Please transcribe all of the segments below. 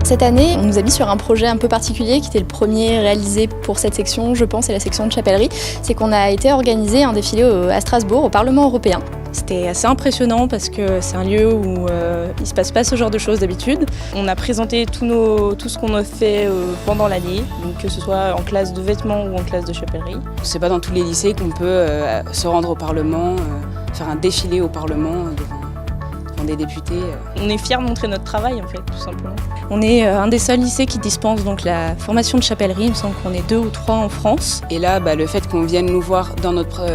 Cette année, on nous a mis sur un projet un peu particulier qui était le premier réalisé pour cette section, je pense, c'est la section de chapellerie. C'est qu'on a été organisé un défilé à Strasbourg, au Parlement européen. C'était assez impressionnant parce que c'est un lieu où il ne se passe pas ce genre de choses d'habitude. On a présenté tout ce qu'on a fait pendant l'année, donc que ce soit en classe de vêtements ou en classe de chapellerie. C'est pas dans tous les lycées qu'on peut se rendre au Parlement, faire un défilé au Parlement devant des députés. On est fiers de montrer notre travail en fait, tout simplement. On est un des seuls lycées qui dispense donc la formation de chapellerie, il me semble qu'on est 2 ou 3 en France. Et là, le fait qu'on vienne nous voir dans notre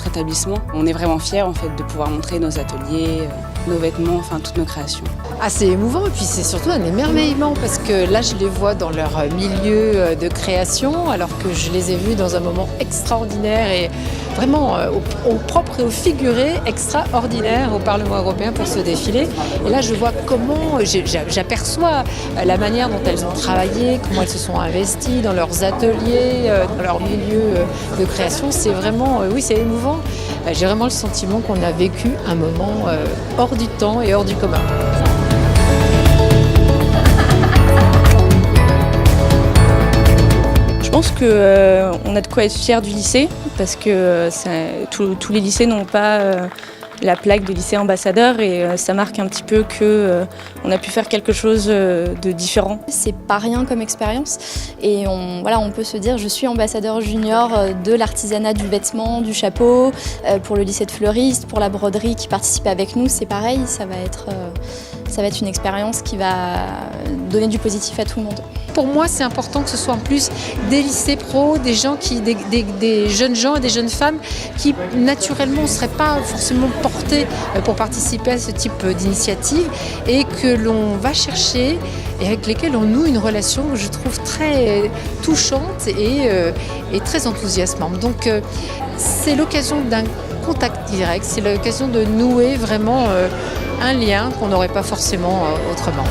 établissement, on est vraiment fiers en fait de pouvoir montrer nos ateliers, nos vêtements, enfin toutes nos créations. Ah, c'est émouvant et puis c'est surtout un émerveillement parce que là je les vois dans leur milieu de création alors que je les ai vus dans un moment extraordinaire et vraiment au propre et au figuré extraordinaire au Parlement européen pour ce défilé. Et là je vois comment, j'aperçois la manière dont elles ont travaillé, comment elles se sont investies dans leurs ateliers, dans leur milieu de création. C'est vraiment, oui c'est émouvant. J'ai vraiment le sentiment qu'on a vécu un moment hors du temps et hors du commun. Je pense qu'on a de quoi être fiers du lycée parce que tous les lycées n'ont pas la plaque de lycée ambassadeur et ça marque un petit peu qu'on a pu faire quelque chose de différent. C'est pas rien comme expérience et on peut se dire je suis ambassadeur junior de l'artisanat du vêtement, du chapeau, pour le lycée de fleuristes, pour la broderie qui participe avec nous, c'est pareil, ça va être une expérience qui va donner du positif à tout le monde. Pour moi, c'est important que ce soit en plus des lycées pro, des gens des jeunes gens et des jeunes femmes qui naturellement ne seraient pas forcément portés pour participer à ce type d'initiative et que l'on va chercher et avec lesquels on noue une relation que je trouve très touchante et très enthousiasmante. Donc c'est l'occasion d'un contact direct, c'est l'occasion de nouer vraiment un lien qu'on n'aurait pas forcément autrement.